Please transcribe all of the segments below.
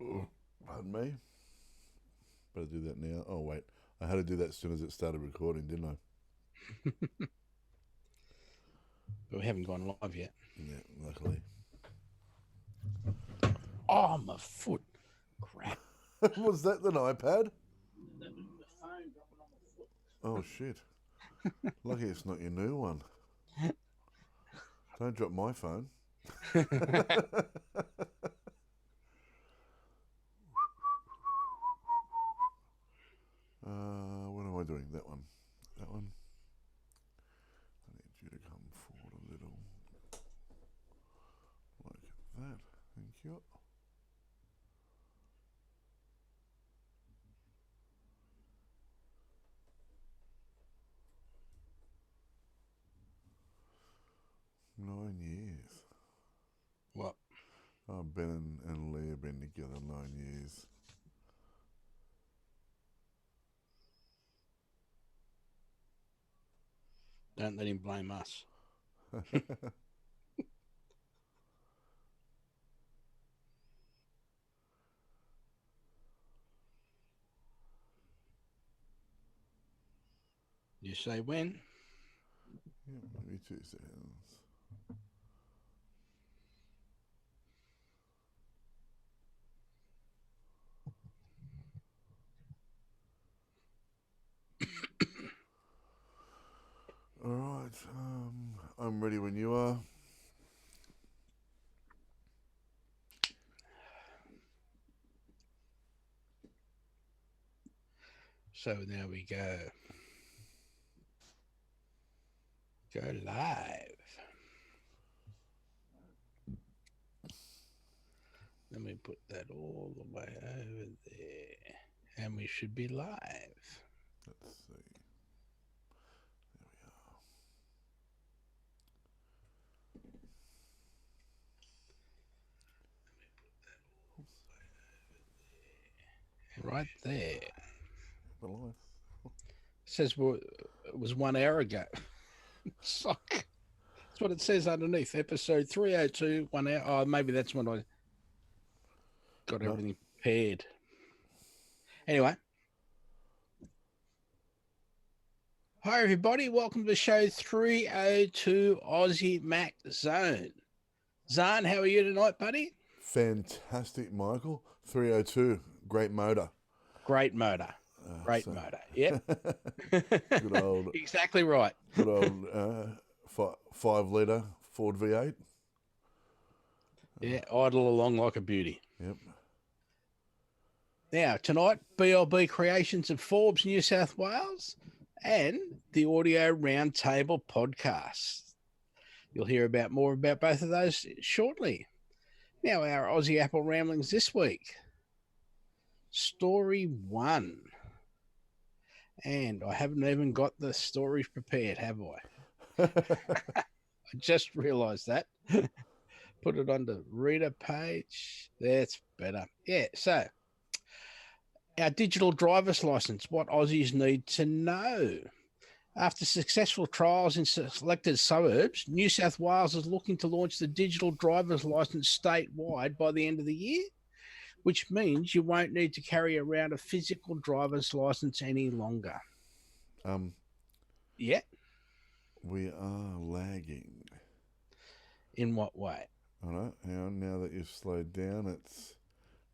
Oh, pardon me. Better do that now. Oh, wait. I had to do that as soon as it started recording, didn't I? But we haven't gone live yet. Yeah, luckily. Oh, my foot. Crap. Was that an iPad? That was the phone dropping on my foot. Oh, shit. Lucky it's not your new one. Don't drop my phone. What am I doing? That one. That one. I need you to come forward a little. Like that. Thank you. Nine years. What? Oh, Ben and Lee have been together 9 years. Don't let him blame us. You say when? Yeah, maybe 2 seconds. All right. I'm ready when you are. So now we go. Go live. Let me put that all the way over there. And we should be live. Let's see. There we are. Right there. We're live. It says it was 1 hour ago. Sock. That's what it says underneath. Episode 302, 1 hour. Oh, maybe that's when I got No. everything prepared. Anyway. Hi, everybody. Welcome to show 302 Aussie Mac Zone. Zarn, how are you tonight, buddy? Fantastic, Michael. 302. Great motor. Great motor. Great motor. Yep. Good old. Exactly right. Good old 5 litre Ford V8. Yeah, idle along like a beauty. Yep. Now, tonight, BLB Creations of Forbes, New South Wales, and the Audio Roundtable podcast. You'll hear more about both of those shortly. Now, our Aussie Apple ramblings this week. Story 1. And I haven't even got the stories prepared, have I? I just realised that. Put it on the reader page. That's better. Yeah, so our digital driver's license, what Aussies need to know. After successful trials in selected suburbs, New South Wales is looking to launch the digital driver's license statewide by the end of the year, which means you won't need to carry around a physical driver's license any longer. Yeah. We are lagging. In what way? All right. Now that you've slowed down, it's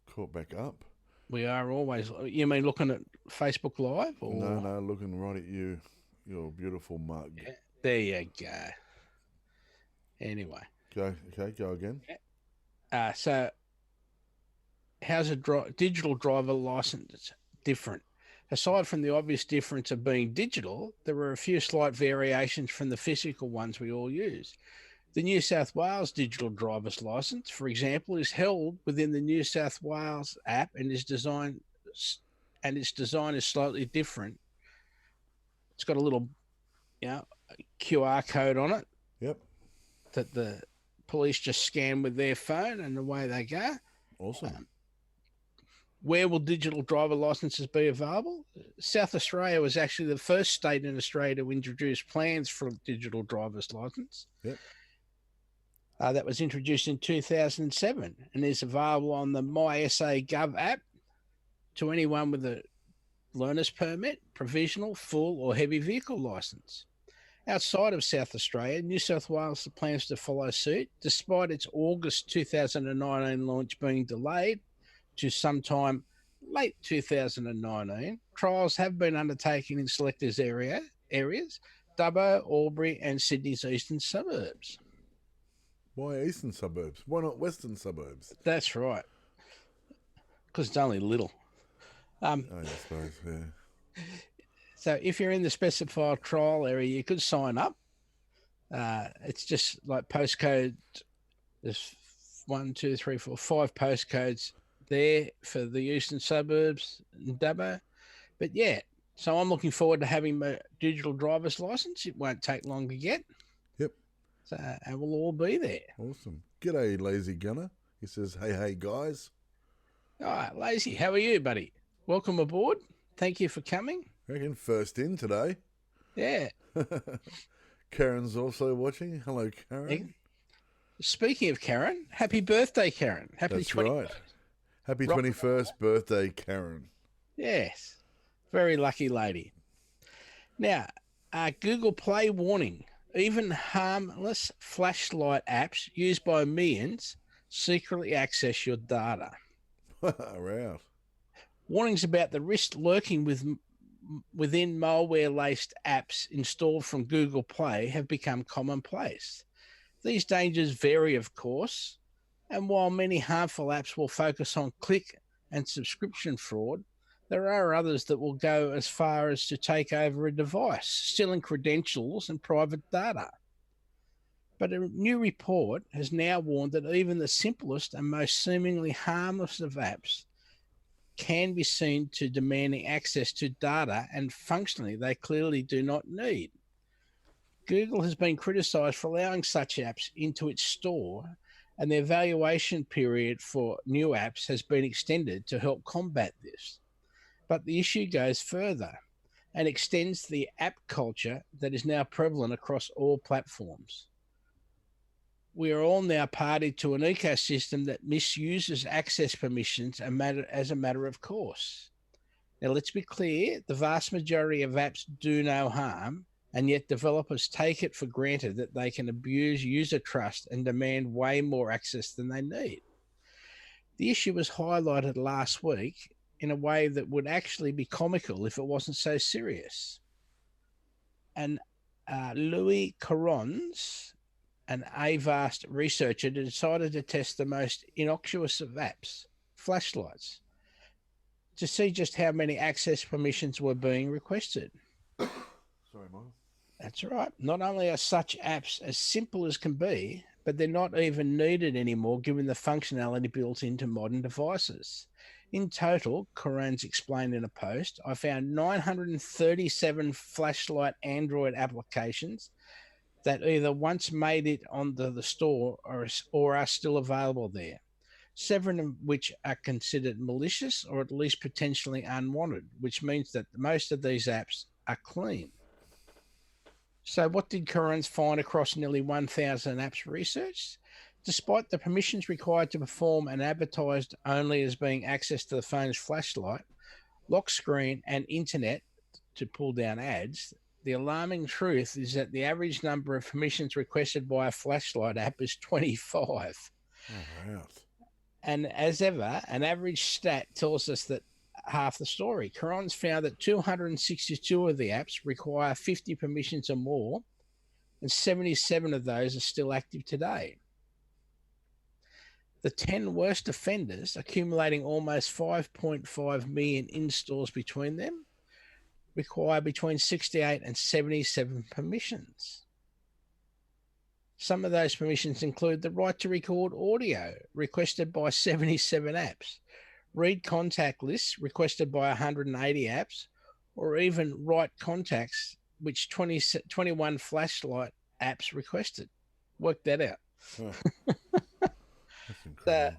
caught back up. We are always. You mean looking at Facebook Live? Or? No, looking right at you, your beautiful mug. Yeah, there you go. Anyway. Go again. So, how's a digital driver license different? Aside from the obvious difference of being digital, there are a few slight variations from the physical ones we all use. The New South Wales digital driver's license, for example, is held within the New South Wales app and its design is slightly different. It's got a little, QR code on it. Yep. That the police just scan with their phone and away they go. Awesome. Where will digital driver licenses be available? South Australia was actually the first state in Australia to introduce plans for a digital driver's license. Yep. that was introduced in 2007 and is available on the MySA Gov app to anyone with a learner's permit, provisional, full or heavy vehicle licence. Outside of South Australia, New South Wales plans to follow suit, despite its August 2019 launch being delayed to sometime late 2019. Trials have been undertaken in selected areas, Dubbo, Albury and Sydney's eastern suburbs. Why eastern suburbs? Why not western suburbs? That's right. Because it's only little. I suppose, yeah. So if you're in the specified trial area, you could sign up. It's just like postcode. There's 1, 2, 3, 4, 5 postcodes there for the eastern suburbs and Dubbo. But yeah, so I'm looking forward to having my digital driver's license. It won't take long to get. Yep. So, and we'll all be there. Awesome. G'day, Lazy Gunner. He says, hey, guys. All right, Lazy, how are you, buddy? Welcome aboard. Thank you for coming. I reckon first in today. Yeah. Karen's also watching. Hello, Karen. Speaking of Karen, happy birthday, Karen. Happy That's right. Happy 21st birthday, Karen. Yes. Very lucky lady. Now, Google Play warning. Even harmless flashlight apps used by millions secretly access your data. Right. Warnings about the risk lurking within malware-laced apps installed from Google Play have become commonplace. These dangers vary, of course, and while many harmful apps will focus on click and subscription fraud, there are others that will go as far as to take over a device, stealing credentials and private data. But a new report has now warned that even the simplest and most seemingly harmless of apps can be seen to demanding access to data and functionally they clearly do not need. Google has been criticised for allowing such apps into its store, and the evaluation period for new apps has been extended to help combat this. But the issue goes further and extends the app culture that is now prevalent across all platforms. We are all now party to an ecosystem that misuses access permissions as a matter of course. Now, let's be clear, the vast majority of apps do no harm, and yet developers take it for granted that they can abuse user trust and demand way more access than they need. The issue was highlighted last week in a way that would actually be comical if it wasn't so serious. And Louis Carons, an Avast researcher, decided to test the most innocuous of apps, flashlights, to see just how many access permissions were being requested. Sorry, Michael. That's right. Not only are such apps as simple as can be, but they're not even needed anymore given the functionality built into modern devices. In total, Carons explained in a post, I found 937 flashlight Android applications that either once made it onto the store or are still available there. 7 of which are considered malicious or at least potentially unwanted, which means that most of these apps are clean. So what did Carons find across nearly 1,000 apps researched? Despite the permissions required to perform and advertised only as being accessed to the phone's flashlight, lock screen and internet to pull down ads, the alarming truth is that the average number of permissions requested by a flashlight app is 25. Oh, right. And as ever, an average stat tells us that half the story. Carons found that 262 of the apps require 50 permissions or more, and 77 of those are still active today. The 10 worst offenders, accumulating almost 5.5 million installs between them, require between 68 and 77 permissions. Some of those permissions include the right to record audio, requested by 77 apps, read contact lists, requested by 180 apps, or even write contacts, which 21 flashlight apps requested. Work that out. Oh. That's incredible.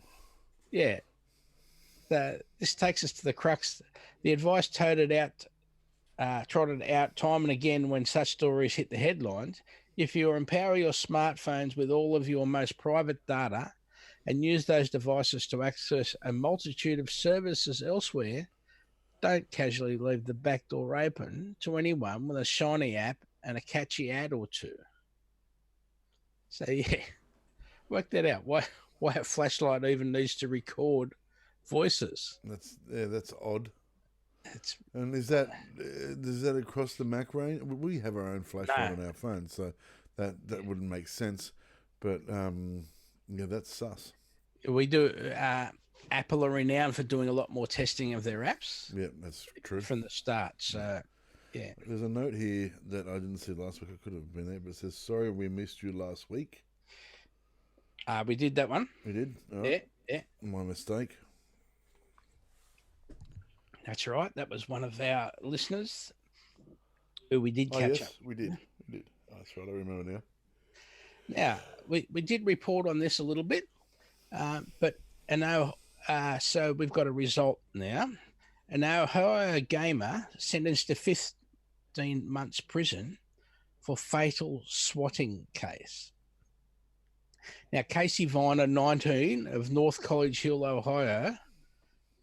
This takes us to the crux. The advice trotted out time and again when such stories hit the headlines If you empower your smartphones with all of your most private data and use those devices to access a multitude of services elsewhere, don't casually leave the back door open to anyone with a shiny app and a catchy ad or two. So yeah, work that out. Why a flashlight even needs to record voices? That's odd. It's And is that across the Mac range? We have our own flashlight on our phone, so that wouldn't make sense. But yeah, that's sus. we do. Apple are renowned for doing a lot more testing of their apps. Yeah, that's true. From the start. So yeah. There's a note here that I didn't see last week. I could have been there, but it says, "Sorry, we missed you last week." We did that one. We did. All right. Yeah. My mistake. That's right. That was one of our listeners who we did catch up. We did. Oh, that's right. I remember now. Now, we did report on this a little bit, but so we've got a result now. An Ohio gamer sentenced to 15 months prison for fatal swatting case. Now, Casey Viner, 19, of North College Hill, Ohio,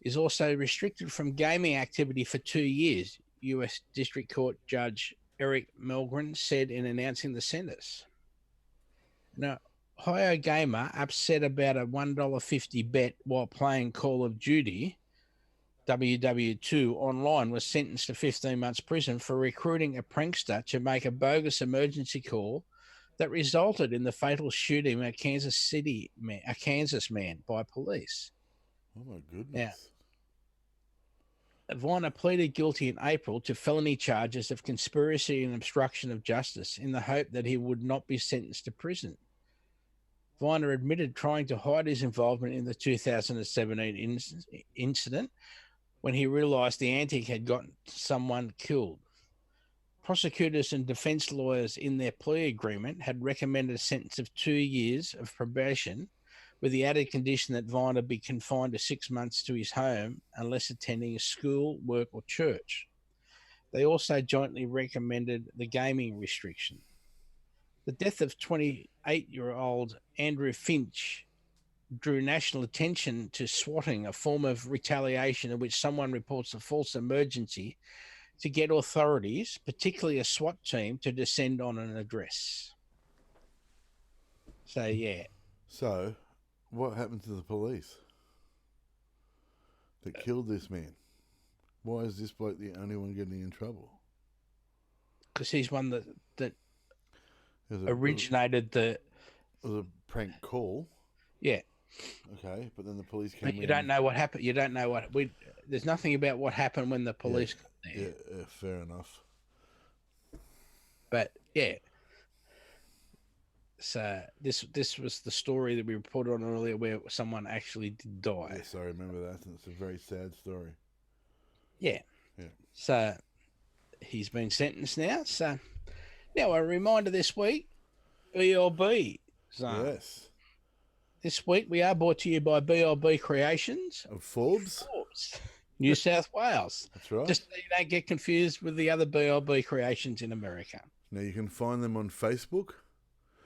is also restricted from gaming activity for 2 years, U.S. District Court Judge Eric Melgren said in announcing the sentence. Now, Ohio gamer upset about a $1.50 bet while playing Call of Duty WW2 online was sentenced to 15 months prison for recruiting a prankster to make a bogus emergency call that resulted in the fatal shooting of a Kansas man by police. Oh my goodness. Now, Viner pleaded guilty in April to felony charges of conspiracy and obstruction of justice in the hope that he would not be sentenced to prison. Viner admitted trying to hide his involvement in the 2017 incident when he realized the antic had gotten someone killed. Prosecutors and defense lawyers in their plea agreement had recommended a sentence of 2 years of probation with the added condition that Viner be confined to 6 months to his home unless attending a school, work, or church. They also jointly recommended the gaming restriction. The death of 28-year-old Andrew Finch drew national attention to swatting, a form of retaliation in which someone reports a false emergency to get authorities, particularly a SWAT team, to descend on an address. So, yeah. So, what happened to the police that killed this man? Why is this bloke the only one getting in trouble? Because he's one that originated the... It was a prank call. Yeah. Okay, but then the police came but you don't know what happened. You don't know what... There's nothing about what happened when the police got there. Yeah, fair enough. But, yeah. So this was the story that we reported on earlier where someone actually did die. Yes, I remember that, and it's a very sad story. Yeah. Yeah. So he's been sentenced now. So now a reminder this week, BLB. Zarn. Yes. This week we are brought to you by BLB Creations Of Forbes? New South Wales. That's right. Just so you don't get confused with the other BLB Creations in America. Now you can find them on Facebook.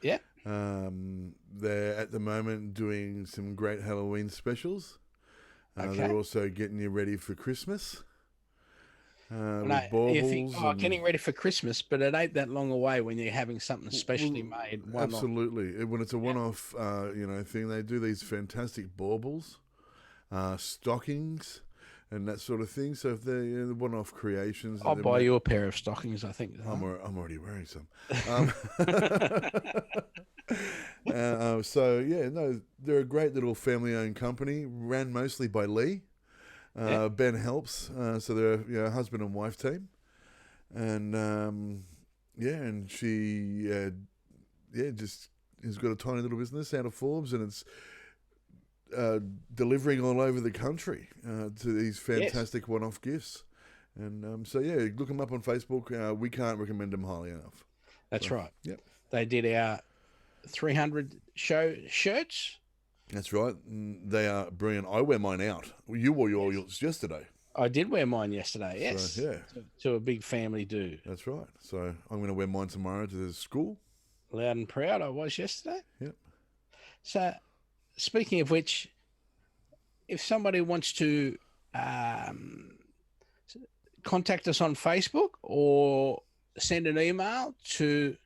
Yeah. They're at the moment doing some great Halloween specials. Okay. They're also getting you ready for Christmas. With baubles. Getting ready for Christmas, but it ain't that long away when you're having something specially made. Absolutely. When it's a one-off thing, they do these fantastic baubles, stockings, and that sort of thing. So if they're one-off creations... I'll buy you a pair of stockings, I think. I'm already wearing some. They're a great little family-owned company, ran mostly by Lee. Ben helps, so they're a husband and wife team, and and she just has got a tiny little business out of Forbes, and it's delivering all over the country to these fantastic one-off gifts, and look them up on Facebook. We can't recommend them highly enough. That's right. Yep, they did our 300 show shirts. That's right. They are brilliant. I wear mine out. You wore yours yesterday. I did wear mine yesterday, yes. So, yeah. To a big family do. That's right. So I'm going to wear mine tomorrow to the school. Loud and proud I was yesterday. Yep. So, speaking of which, if somebody wants to contact us on Facebook or send an email to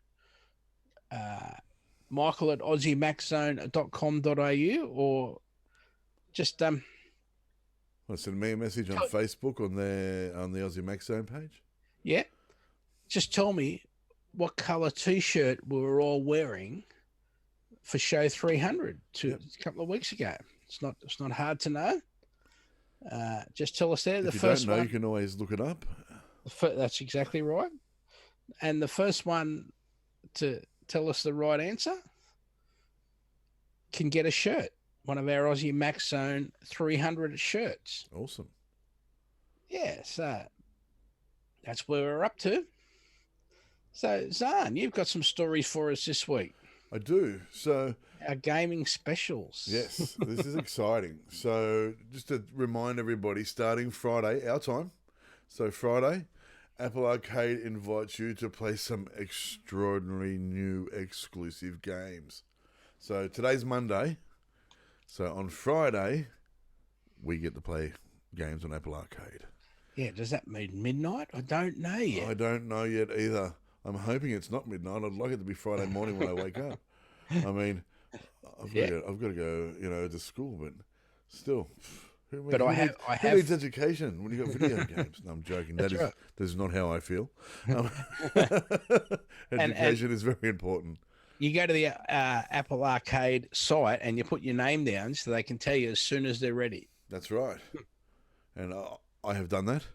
Michael at aussiemaxzone.com.au or just Want to send me a message on Facebook on the Aussie Max Zone page? Yeah. Just tell me what colour T-shirt we were all wearing for show 300 a couple of weeks ago. It's not hard to know. Just tell us there. If the you first don't know, one, you can always look it up. That's exactly right. And the first one to tell us the right answer can get a shirt, one of our Aussie Max Zone 300 shirts. Awesome. Yeah, so that's where we're up to. So, Zarn, you've got some stories for us this week. I do. So our gaming specials. Yes, this is exciting. So just to remind everybody, starting Friday, our time, so Friday, Apple Arcade invites you to play some extraordinary new exclusive games. So today's Monday. So on Friday, we get to play games on Apple Arcade. Yeah, does that mean midnight? I don't know yet. I don't know yet either. I'm hoping it's not midnight. I'd like it to be Friday morning when I wake up. I mean, I've got to go, to school, but still. Who needs education when you got video games? No, I'm joking. That is not how I feel. Education is very important. You go to the Apple Arcade site and you put your name down so they can tell you as soon as they're ready. That's right. And I have done that.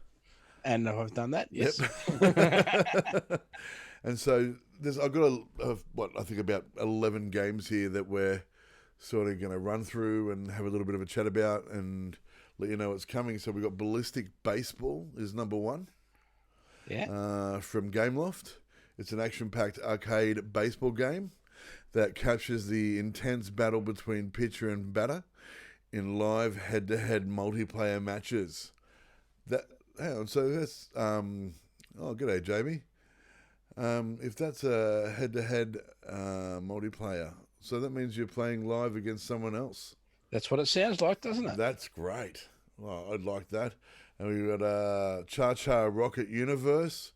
And I've done that, yes. Yep. And so I've got I think about 11 games here that we're sort of going to run through and have a little bit of a chat about and let you know what's coming. So we've got Ballistic Baseball is number one. Yeah. From Gameloft. It's an action-packed arcade baseball game that captures the intense battle between pitcher and batter in live head-to-head multiplayer matches. So that's g'day Jamie. If that's a head-to-head multiplayer, so that means you're playing live against someone else. That's what it sounds like, doesn't it? That's great. Well, I'd like that. And we've got Cha-Cha Rocket Universe.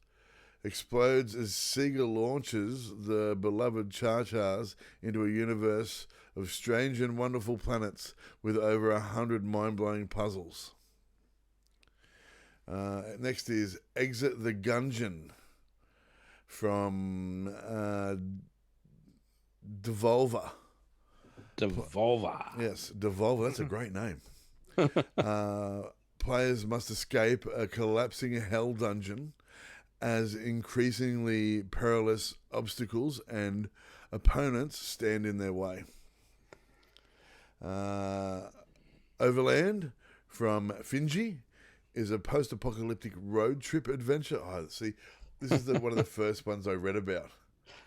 Explodes as Sega launches the beloved Cha-Chas into a universe of strange and wonderful planets with over 100 mind-blowing puzzles. Next is Exit the Gungeon from Devolver. Devolver. Yes, Devolver. That's a great name. Players must escape a collapsing hell dungeon as increasingly perilous obstacles and opponents stand in their way. Overland from Finji is a post-apocalyptic road trip adventure. Oh, see, this is one of the first ones I read about.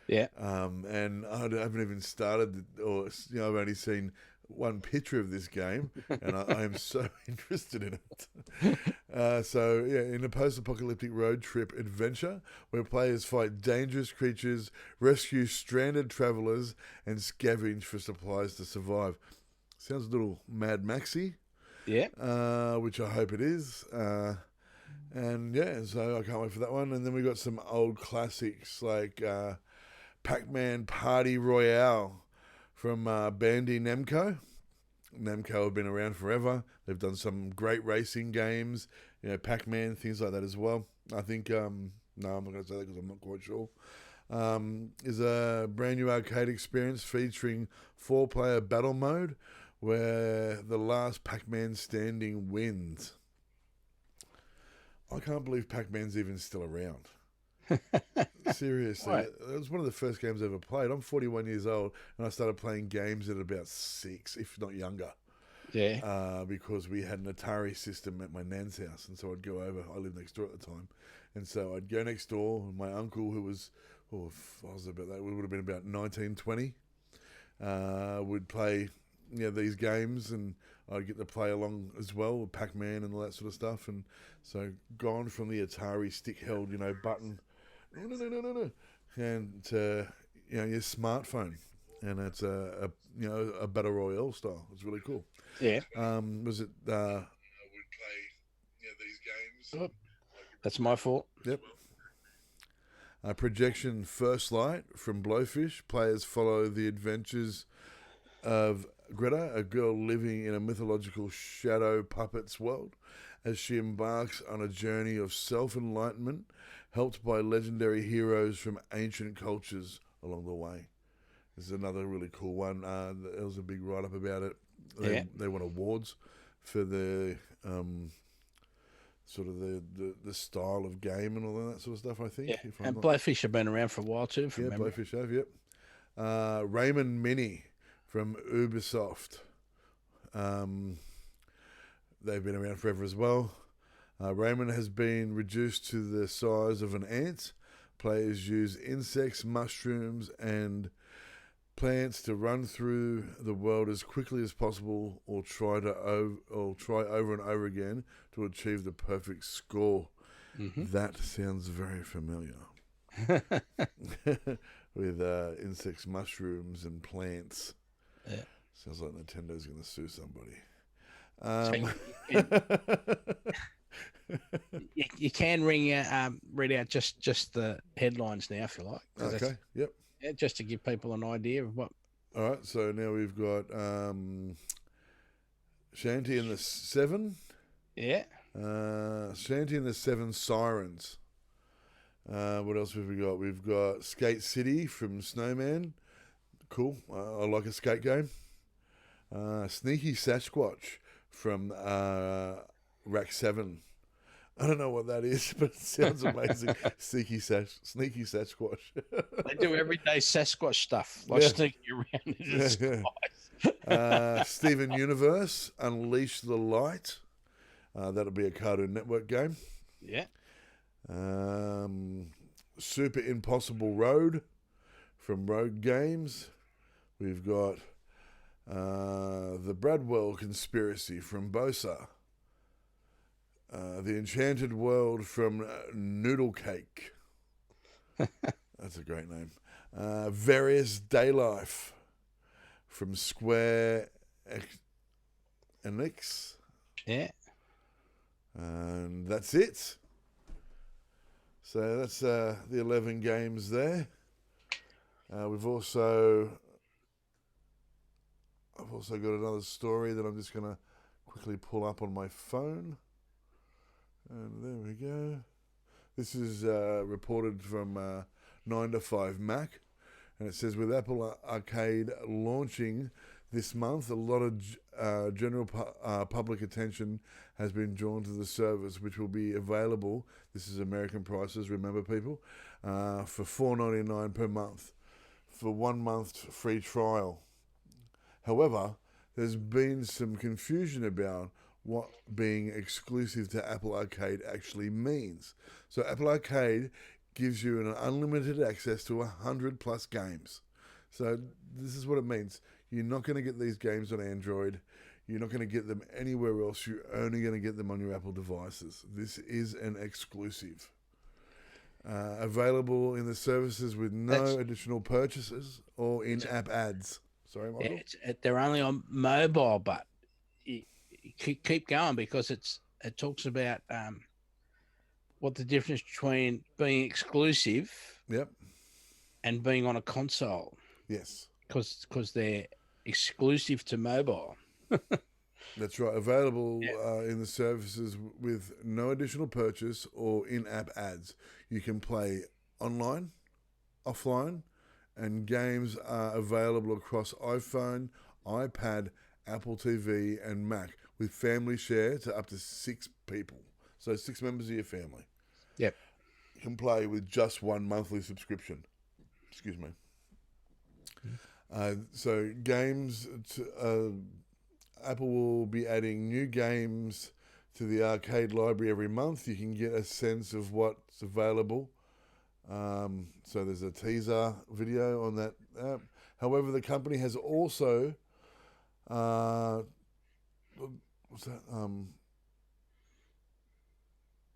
Yeah. And I haven't even started, I've only seen one picture of this game, and I am so interested in it. In a post-apocalyptic road trip adventure where players fight dangerous creatures, rescue stranded travelers, and scavenge for supplies to survive. Sounds a little Mad Maxy. Yeah. Which I hope it is. So I can't wait for that one. And then we got some old classics like Pac-Man Party Royale from Bandai Namco. Namco have been around forever. They've done some great racing games, Pac-Man, things like that as well. I think, no, I'm not going to say that because I'm not quite sure. Is a brand new arcade experience featuring 4-player battle mode where the last Pac-Man standing wins. I can't believe Pac-Man's even still around. Seriously, Right. It was one of the first games I ever played. I'm 41 years old, and I started playing games at about 6, if not younger. Yeah. Because we had an Atari system at my nan's house, and so I'd go over. I lived next door at the time, and so I'd go next door. And my uncle, who was, I was about that, would have been about 19, 20, would play, these games, and I'd get to play along as well with Pac-Man and all that sort of stuff. And so gone from the Atari stick-held, button. No. And to, your smartphone, and it's a battle royale style. It's really cool. Yeah. Was it? Would play these games. Oh, that's my fault. Yep. Projection First Light from Blowfish. Players follow the adventures of Greta, a girl living in a mythological shadow puppets world, as she embarks on a journey of self-enlightenment, helped by legendary heroes from ancient cultures along the way. This is another really cool one. There was a big write-up about it. They won awards for the sort of the style of game and all that sort of stuff, I think. Yeah. And Blowfish have been around for a while too, from memory. Blowfish have, yep. Raymond Mini from Ubisoft. They've been around forever as well. Raymond has been reduced to the size of an ant. Players use insects, mushrooms, and plants to run through the world as quickly as possible, or try over and over again to achieve the perfect score. Mm-hmm. That sounds very familiar. With insects, mushrooms, and plants. Yeah. Sounds like Nintendo's going to sue somebody. You can read out just the headlines now, if you like. Okay. Yep. Yeah, just to give people an idea of what. All right. So now we've got Shanty and the Seven. Yeah. Shanty and the Seven Sirens. What else have we got? We've got Skate City from Snowman. Cool. I like a skate game. Sneaky Sasquatch from Rack 7. I don't know what that is, but it sounds amazing. Sneaky Sasquatch. They do everyday Sasquatch stuff, like sneaking around in the skies. Steven Universe, Unleash the Light. That'll be a Cartoon Network game. Yeah. Super Impossible Road from Rogue Games. We've got the Bradwell Conspiracy from Bosa. The Enchanted World from Noodle Cake. That's a great name. Various Day Life from Square Enix. Yeah. And that's it. So that's the 11 games there. I've also got another story that I'm just going to quickly pull up on my phone. And there we go. This is reported from 9 to 5 Mac. And it says, with Apple Arcade launching this month, a lot of general public attention has been drawn to the service, which will be available, this is American prices, remember people, for $4.99 per month for 1 month free trial. However, there's been some confusion about what being exclusive to Apple Arcade actually means. So Apple Arcade gives you an unlimited access to 100 plus games. So this is what it means. You're not going to get these games on Android. You're not going to get them anywhere else. You're only going to get them on your Apple devices. This is an exclusive. Available in the services with no additional purchases or in-app ads. Sorry, Michael? They're only on mobile, but you keep going, because it talks about what the difference between being exclusive and being on a console. Yes. Because they're exclusive to mobile. That's right. Available in the services with no additional purchase or in-app ads. You can play online, offline, and games are available across iPhone, iPad, Apple TV, and Mac, with family share to up to 6 people. So 6 members of your family. Yep. You can play with just 1 monthly subscription. Excuse me. So games, Apple will be adding new games to the arcade library every month. You can get a sense of what's available. So there's a teaser video on that app. However, the company has also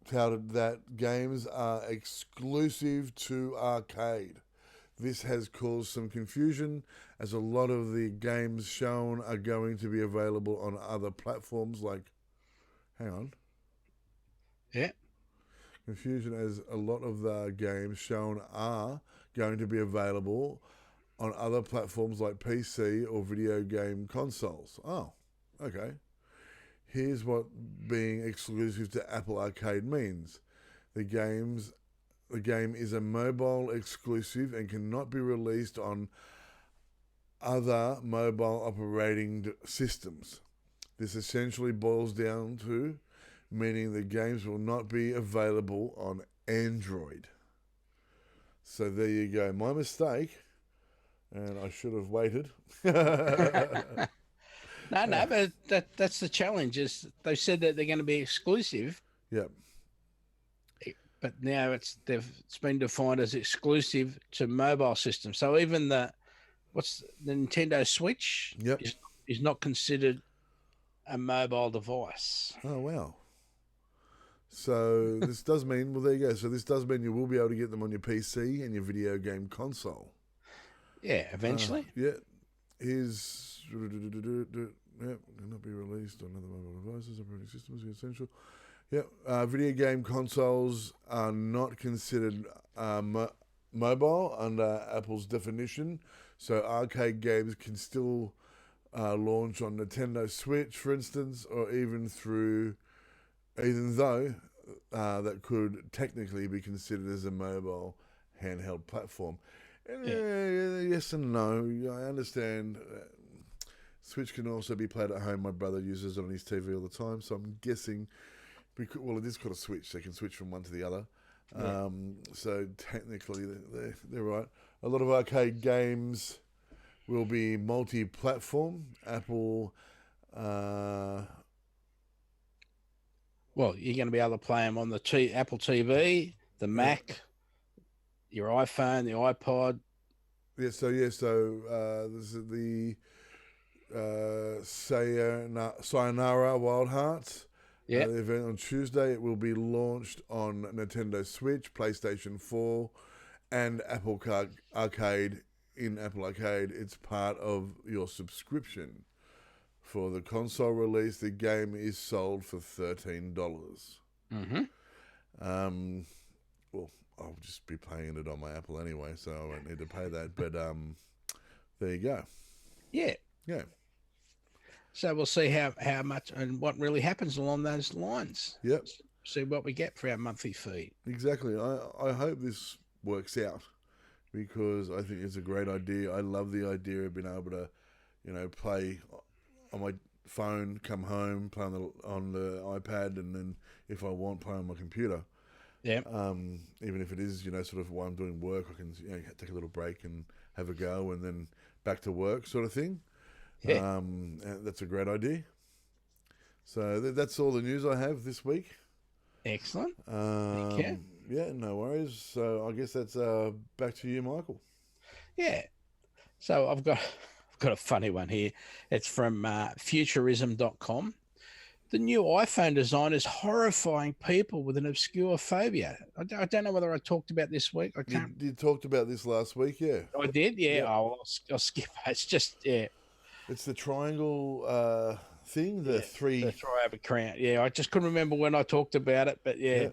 touted that games are exclusive to arcade. This has caused some confusion as a lot of the games shown are going to be available on other platforms like... Hang on. Yeah. Confusion as a lot of the games shown are going to be available on other platforms like PC or video game consoles. Oh, okay. Here's what being exclusive to Apple Arcade means. The game is a mobile exclusive and cannot be released on other mobile operating systems. This essentially boils down to meaning the games will not be available on Android. So there you go. My mistake, and I should have waited. No, but that's the challenge. Is they said that they're going to be exclusive. Yep. But now it's been defined as exclusive to mobile systems. So even the Nintendo Switch Yep. is not considered a mobile device. Oh, wow. So this does mean, well, there you go. So this does mean you will be able to get them on your PC and your video game console. Yeah, eventually. Yeah. Here's... Yep, cannot be released on other mobile devices, operating systems, essential. Yep, video game consoles are not considered mobile under Apple's definition. So arcade games can still launch on Nintendo Switch, for instance, or even though that could technically be considered as a mobile handheld platform. Yes and no. I understand. Switch can also be played at home. My brother uses it on his TV all the time, so I'm guessing. Well, it is called a Switch. They can switch from one to the other. Yeah. So technically, they're right. A lot of arcade games will be multi-platform. Apple. Well, you're going to be able to play them on the Apple TV, the Mac, your iPhone, the iPod. Yeah. So this is the Sayonara Wild Hearts. Yeah. The event on Tuesday. It will be launched on Nintendo Switch, PlayStation 4, and Apple Arcade. In Apple Arcade, it's part of your subscription. For the console release, the game is sold for $13. Mm-hmm. Well, I'll just be playing it on my Apple anyway, so I won't need to pay that. But there you go. Yeah. Yeah. So we'll see how much and what really happens along those lines. Yep. See what we get for our monthly fee. Exactly. I hope this works out because I think it's a great idea. I love the idea of being able to, play on my phone, come home, play on the iPad, and then if I want, play on my computer. Yeah. Even if it is, sort of while I'm doing work, I can take a little break and have a go, and then back to work, sort of thing. Yeah. That's a great idea. So that's all the news I have this week. Excellent. Thank you. Yeah, no worries. So I guess that's back to you, Michael. Yeah. So I've got a funny one here. It's from futurism.com. The new iPhone design is horrifying people with an obscure phobia. I don't know whether I talked about this week. I can't. You talked about this last week, yeah. I did, yeah. I'll skip it. It's just, yeah. It's the triangle thing, the triangle crown. Yeah, I just couldn't remember when I talked about it, but yeah.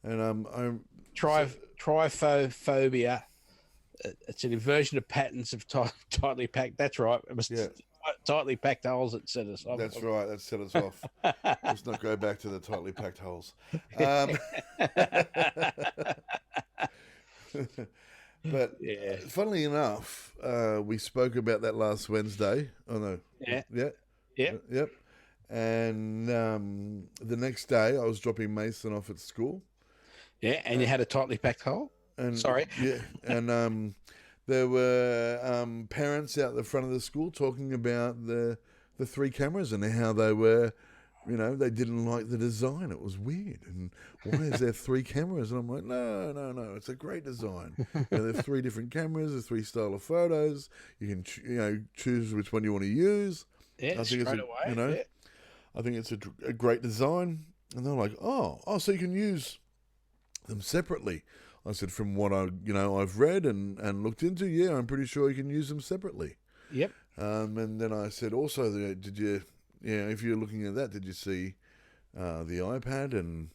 And I'm trypophobia. It's an inversion of patterns of tightly packed. That's right. It was tightly packed holes that set us off. That's right. That set us off. Let's not go back to the tightly packed holes. But funnily enough, we spoke about that last Wednesday. Oh no. Yeah. Yep. And the next day, I was dropping Mason off at school. Yeah, and you had a tightly packed hole. Sorry. Yeah, and there were parents out the front of the school talking about the three cameras and how they were. They didn't like the design. It was weird. And why is there three cameras? And I'm like, no. It's a great design. There's three different cameras. There's three style of photos. You can, choose which one you want to use. Yeah, straight away. I think it's a great design. And they're like, oh, so you can use them separately. I said, from what I've read and looked into, yeah, I'm pretty sure you can use them separately. Yep. And then I said, also, if you're looking at that, did you see the iPad and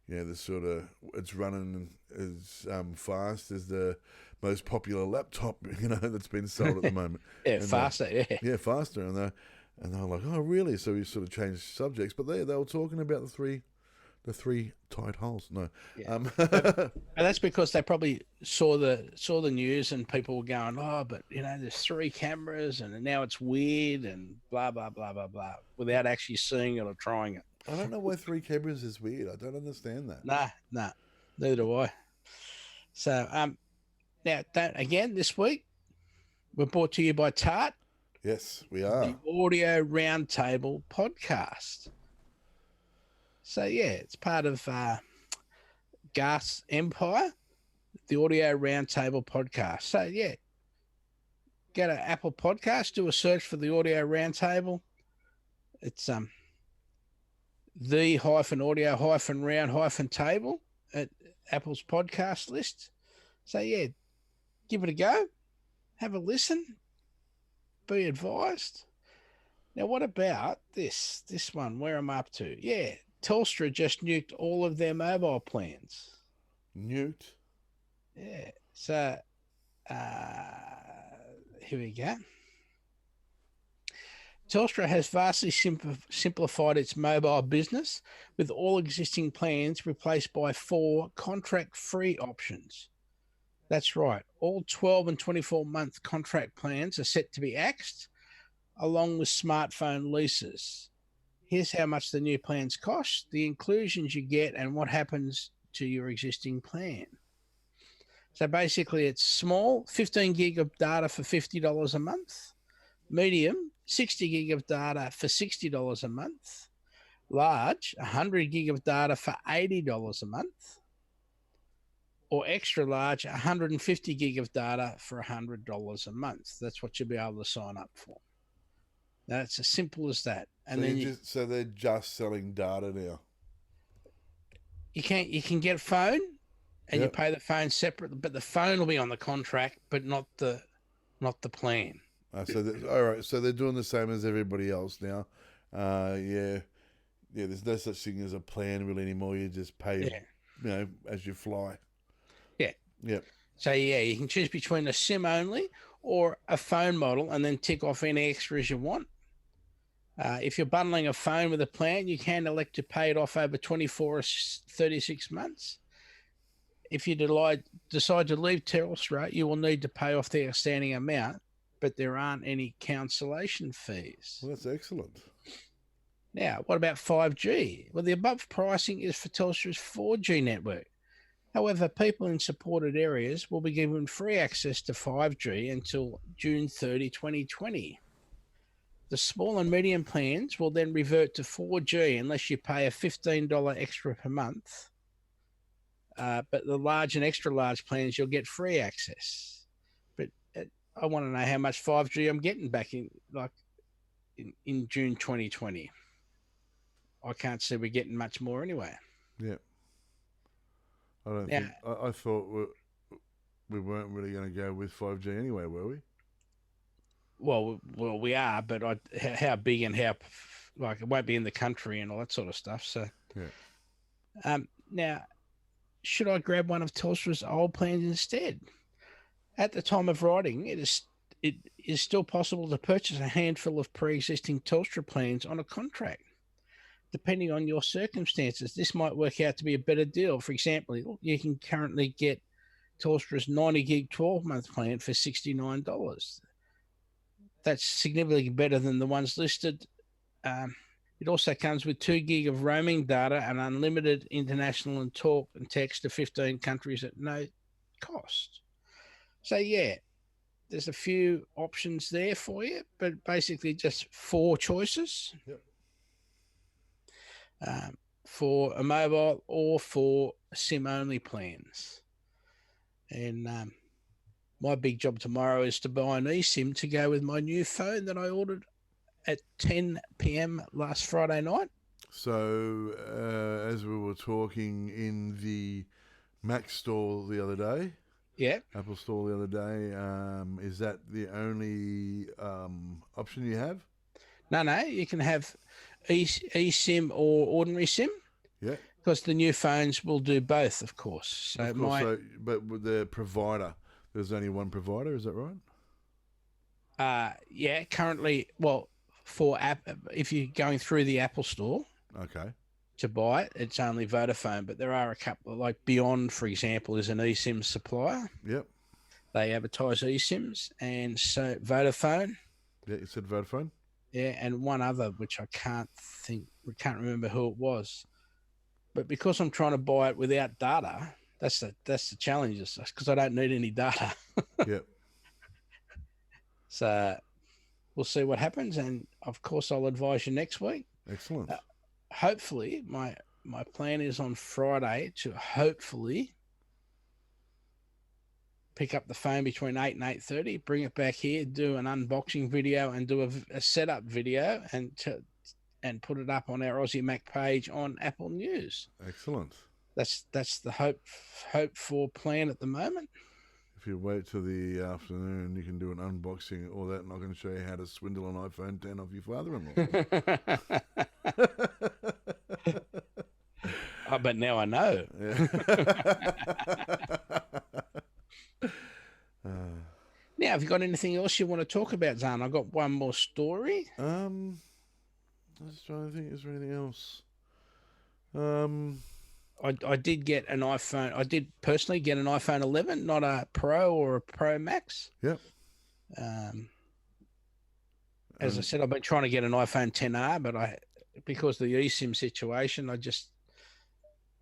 the sort of it's running as fast as the most popular laptop that's been sold at the moment. Yeah, and faster. yeah, faster. And they were like, oh, really? So we sort of changed subjects, but they were talking about the three tight holes. No, Yeah. And that's because they probably saw the news and people were going, oh, but there's 3 cameras and now it's weird and blah blah blah blah blah, without actually seeing it or trying it. I don't know why 3 cameras is weird. I don't understand that. Nah, neither do I. So now again this week we're brought to you by Tart. Yes, we are. The Audio Roundtable podcast. So yeah, it's part of Gas Empire, the Audio Roundtable podcast. So yeah, go to Apple Podcast, do a search for the Audio Roundtable. It's the audio round table at Apple's podcast list. So yeah, give it a go, have a listen, be advised. Now, what about this one? Where am I up to? Yeah, Telstra just nuked all of their mobile plans. Nuked? Yeah. So here we go. Telstra has vastly simplified its mobile business, with all existing plans replaced by 4 contract-free options. That's right. All 12 and 24-month contract plans are set to be axed, along with smartphone leases. Here's how much the new plans cost, the inclusions you get, and what happens to your existing plan. So basically, it's small, 15 gig of data for $50 a month. Medium, 60 gig of data for $60 a month. Large, 100 gig of data for $80 a month. Or extra large, 150 gig of data for $100 a month. That's what you'll be able to sign up for. Now, it's as simple as that. And so they're just selling data now. You can get a phone, and you pay the phone separately, but the phone will be on the contract, but not the plan. All right. So they're doing the same as everybody else now. Yeah. There's no such thing as a plan really anymore. You just pay, as you fly. Yeah. Yep. So you can choose between a SIM only or a phone model, and then tick off any extras you want. If you're bundling a phone with a plan, you can elect to pay it off over 24 or 36 months. If you decide to leave Telstra, you will need to pay off the outstanding amount, but there aren't any cancellation fees. Well, that's excellent. Now, what about 5G? Well, the above pricing is for Telstra's 4G network. However, people in supported areas will be given free access to 5G until June 30, 2020. The small and medium plans will then revert to 4G unless you pay a $15 extra per month. But the large and extra large plans, you'll get free access. But I want to know how much 5G I'm getting back in June 2020. I can't see we're getting much more anyway. Yeah. I don't think. I thought we weren't really going to go with 5G anyway, were we? Well, we are, but how big and how it won't be in the country and all that sort of stuff. So, yeah. Now, should I grab one of Telstra's old plans instead? At the time of writing, it is still possible to purchase a handful of pre-existing Telstra plans on a contract. Depending on your circumstances, this might work out to be a better deal. For example, you can currently get Telstra's 90 gig 12-month plan for $69. That's significantly better than the ones listed. It also comes with 2 gig of roaming data and unlimited international and talk and text to 15 countries at no cost. So, there's a few options there for you, but basically just 4 choices. Yep. For a mobile or for SIM-only plans. And my big job tomorrow is to buy an eSIM to go with my new phone that I ordered at 10 p.m. last Friday night. So, as we were talking in the Mac store the other day. Yeah. Apple store the other day. Is that the only option you have? No, you can have eSIM or ordinary SIM. Yeah. Because the new phones will do both, of course. So Of course. But with the provider, there's only one provider. Is that right? yeah, currently, well, for app, if you're going through the Apple Store Okay. to buy it, it's only Vodafone. But there are a couple, like Beyond, for example, is an eSIM supplier. Yep. They advertise eSIMs, and so Vodafone. Yeah, you said Vodafone. Yeah, and one other which I can't remember who it was. But because I'm trying to buy it without data, that's the challenge, because I don't need any data. Yep. So we'll see what happens, and of course I'll advise you next week. Excellent. Hopefully, my plan is on Friday to hopefully pick up the phone between 8 and 8:30, bring it back here, do an unboxing video, and do a setup video, and put it up on our Aussie Mac page on Apple News. Excellent. That's the hope for plan at the moment. If you wait till the afternoon, you can do an unboxing or that, and I'm going to show you how to swindle an iPhone 10 off your father-in-law. Oh, but now I know. Yeah. Now, have you got anything else you want to talk about, Zarn? I've got one more story. I'm just trying to think. Is there anything else? I did get an iPhone. I did personally get an iPhone 11, not a Pro or a Pro Max. Yep. As I said, I've been trying to get an iPhone 10R, but because of the eSIM situation, I just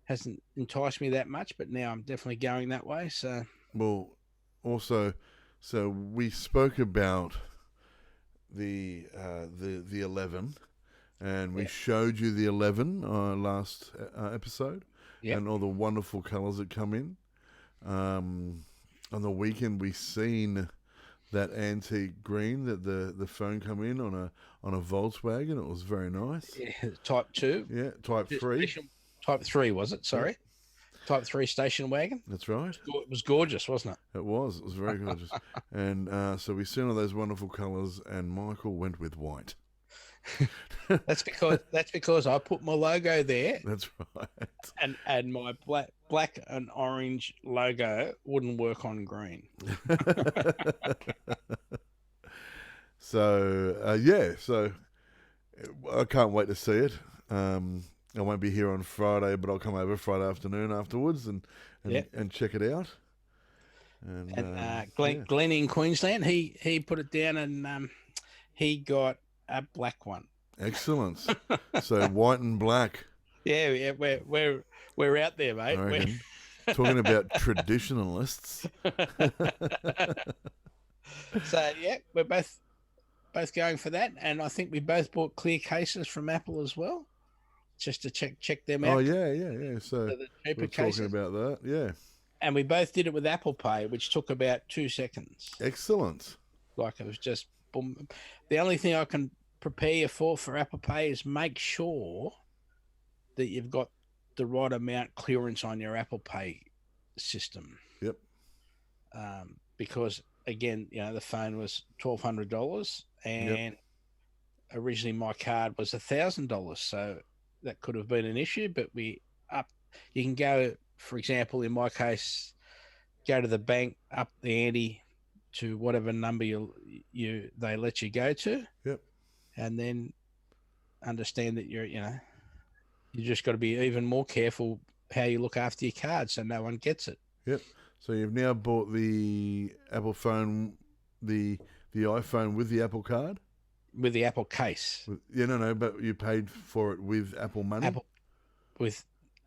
hasn't enticed me that much. But now I'm definitely going that way. So, well, also, so we spoke about the 11, and we showed you the 11 last episode. Yep. And all the wonderful colours that come in. On the weekend, we seen that antique green that the phone come in on a Volkswagen. It was very nice. Yeah, Type 2. Yeah, Type 3. Type 3, was it? Sorry. Yeah. Type 3 station wagon. That's right. It was gorgeous, wasn't it? It was. It was very gorgeous. And so we seen all those wonderful colours, and Michael went with white. That's because I put my logo there. That's right. And my black and orange logo wouldn't work on green. So so I can't wait to see it. I won't be here on Friday, but I'll come over Friday afternoon afterwards and check it out. And Glenn in Queensland, he put it down, and he got a black one. Excellent. So white and black. Yeah, we're out there, mate. Talking about traditionalists. So yeah, we're both going for that, and I think we both bought clear cases from Apple as well, just to check them out. Oh yeah. So we're talking about that, yeah. And we both did it with Apple Pay, which took about 2 seconds. Excellent. Like it was just boom. The only thing I can prepare you for Apple Pay is make sure that you've got the right amount clearance on your Apple Pay system. Yep. Because again, the phone was $1,200, and originally my card was $1,000, so that could have been an issue. But you can go, for example, in my case, go to the bank, up the ante to whatever number they let you go to. Yep. And then understand that you just got to be even more careful how you look after your card so no one gets it. Yep. So you've now bought the Apple phone, the iPhone with the Apple card? With the Apple case. No, but you paid for it with Apple money?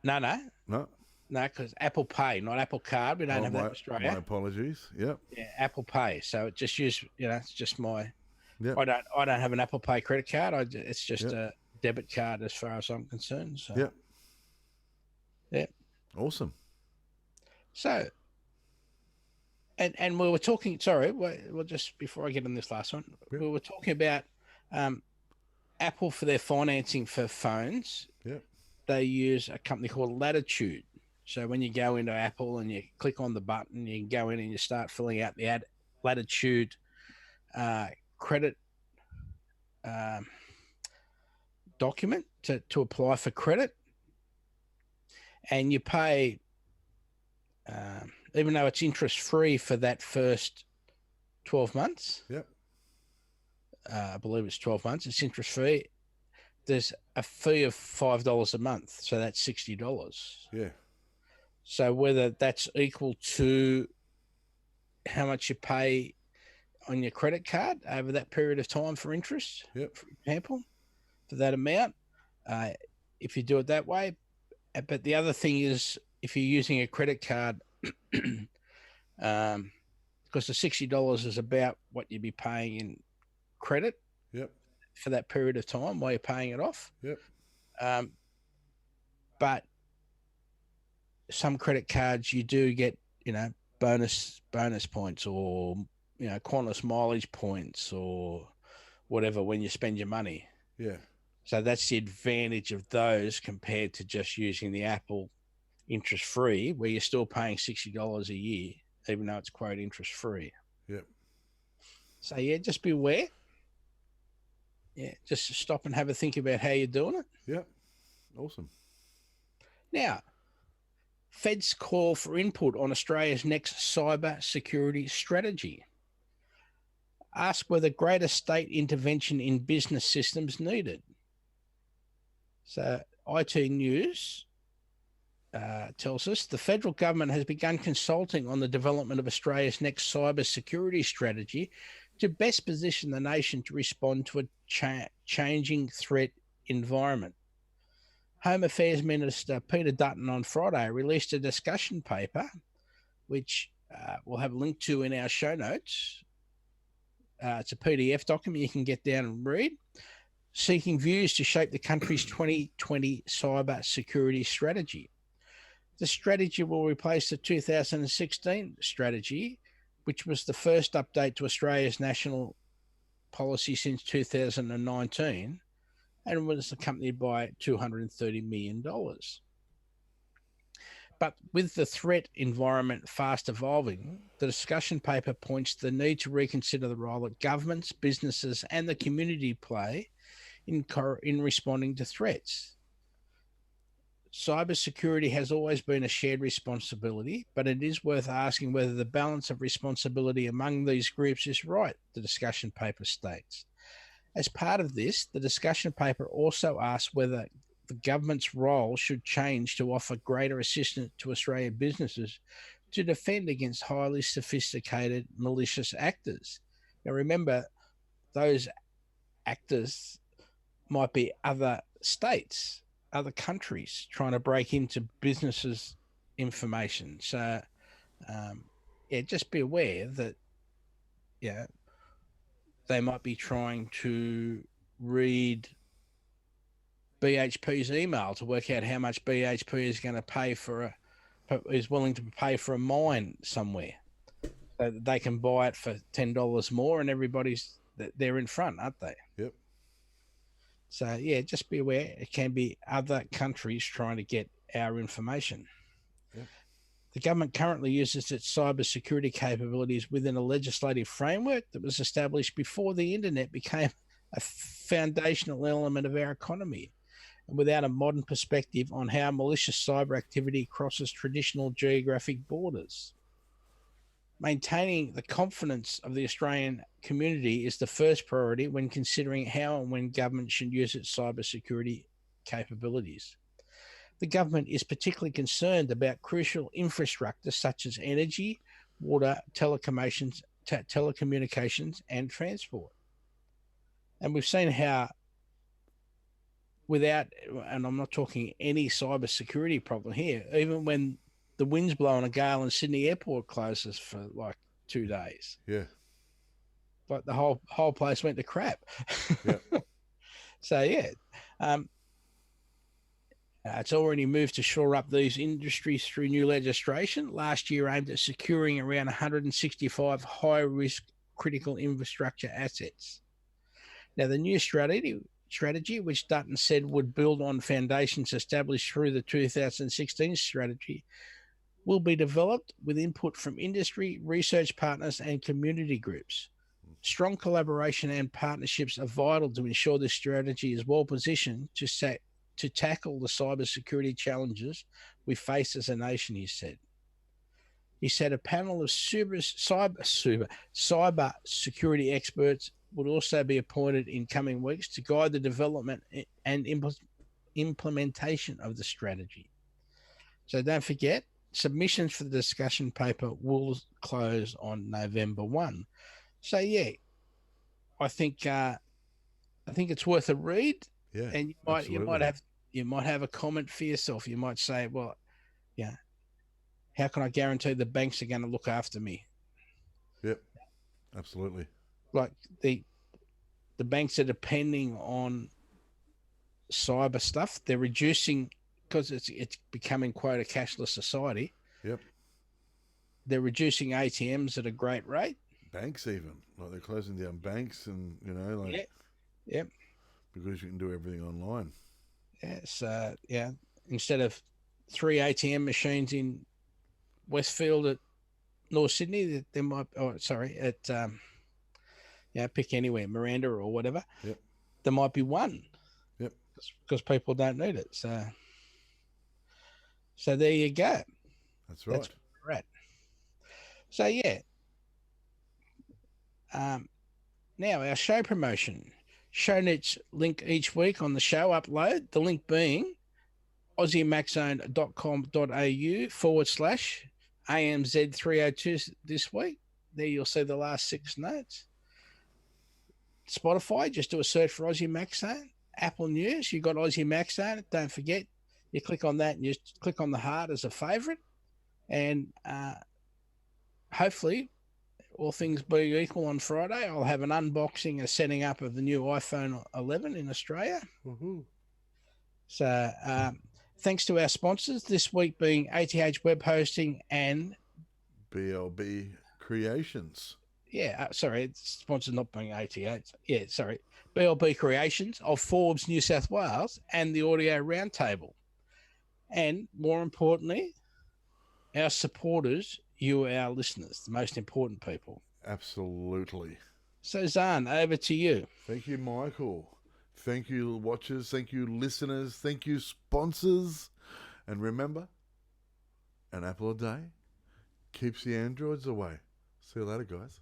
No, because Apple Pay, not Apple Card. We don't have that in Australia. My apologies. Yep. Yeah, Apple Pay. So it just it's just my... Yep. I don't have an Apple Pay credit card. It's just a debit card as far as I'm concerned. So. Yep. Yeah. Awesome. So, and we were talking. Sorry, well, just before I get on this last one, we were talking about Apple for their financing for phones. Yep. They use a company called Latitude. So when you go into Apple and you click on the button, you can go in and you start filling out the latitude credit document to apply for credit. And you pay, even though it's interest-free for that first 12 months. Yep. I believe it's 12 months. It's interest-free. There's a fee of $5 a month. So that's $60. Yeah. So whether that's equal to how much you pay on your credit card over that period of time for interest, for example, for that amount, if you do it that way. But the other thing is, if you're using a credit card, because the $60 is about what you'd be paying in credit for that period of time while you're paying it off. But some credit cards, you do get, bonus points, or, Qantas mileage points, or whatever when you spend your money. Yeah. So that's the advantage of those compared to just using the Apple interest-free, where you're still paying $60 a year, even though it's quote interest-free. Yep. So yeah, just be aware. Yeah, just stop and have a think about how you're doing it. Yep. Awesome. Now, Fed's call for input on Australia's next cyber security strategy. Ask whether greater state intervention in business systems needed. So IT News tells us the federal government has begun consulting on the development of Australia's next cyber security strategy to best position the nation to respond to a changing threat environment. Home Affairs Minister Peter Dutton on Friday released a discussion paper, which we'll have a link to in our show notes. It's a PDF document you can get down and read, seeking views to shape the country's 2020 cyber security strategy. The strategy will replace the 2016 strategy, which was the first update to Australia's national policy since 2019, and was accompanied by $230 million. But with the threat environment fast evolving, the discussion paper points to the need to reconsider the role that governments, businesses, and the community play in responding to threats. Cybersecurity has always been a shared responsibility, but it is worth asking whether the balance of responsibility among these groups is right, the discussion paper states. As part of this, the discussion paper also asks whether the government's role should change to offer greater assistance to Australian businesses to defend against highly sophisticated malicious actors. Now, remember, those actors might be other states, other countries trying to break into businesses' information. So, just be aware that, they might be trying to read BHP's email to work out how much BHP is going to pay is willing to pay for a mine somewhere, so that they can buy it for $10 more, and they're in front, aren't they? Yep. So just be aware. It can be other countries trying to get our information. Yep. The government currently uses its cybersecurity capabilities within a legislative framework that was established before the internet became a foundational element of our economy, and without a modern perspective on how malicious cyber activity crosses traditional geographic borders. Maintaining the confidence of the Australian community is the first priority when considering how and when government should use its cybersecurity capabilities. The government is particularly concerned about crucial infrastructure such as energy, water, telecommunications, and transport. And we've seen how without, and I'm not talking any cybersecurity problem here, even when the wind's blowing a gale and Sydney Airport closes for like 2 days. Yeah. Like the whole place went to crap. Yeah. So, it's already moved to shore up these industries through new legislation. Last year aimed at securing around 165 high-risk critical infrastructure assets. Now, the new strategy strategy, which Dutton said would build on foundations established through the 2016 strategy, will be developed with input from industry, research partners, and community groups. Strong collaboration and partnerships are vital to ensure this strategy is well positioned to tackle the cybersecurity challenges we face as a nation, he said. He said a panel of cyber security experts would also be appointed in coming weeks to guide the development and implementation of the strategy. So don't forget, submissions for the discussion paper will close on November 1. So yeah, I think it's worth a read. Yeah, And absolutely. you might have a comment for yourself. You might say, well, yeah, how can I guarantee the banks are going to look after me? Yep, absolutely. Like the banks are depending on cyber stuff. They're reducing because it's becoming quite a cashless society. Yep. They're reducing ATMs at a great rate. Banks even. Like they're closing down banks and, Yep. because you can do everything online. Yes. Instead of 3 ATM machines in Westfield at North Sydney, there might, pick anywhere, Miranda or whatever. Yep. There might be one. Yep. Because people don't need it. So there you go. That's right. That's where we're at. So yeah. Now our show promotion. Show notes link each week on the show upload. The link being aussiemaxzone.com.au/AMZ302 this week. There you'll see the last 6 notes. Spotify, just do a search for Aussie Max Zone. Apple News, you got Aussie Max Zone. Don't forget, you click on that and you click on the heart as a favourite. And hopefully, all things being equal, on Friday, I'll have an unboxing and setting up of the new iPhone 11 in Australia. Woohoo. So thanks to our sponsors, this week being ATH Web Hosting and BLB Creations. Yeah, sorry, sponsored not being ATH. Yeah, sorry. BLB Creations of Forbes, New South Wales, and the Audio Roundtable. And more importantly, our supporters, you are our listeners, the most important people. Absolutely. So, Zarn, over to you. Thank you, Michael. Thank you, watchers. Thank you, listeners. Thank you, sponsors. And remember, an apple a day keeps the androids away. See you later, guys.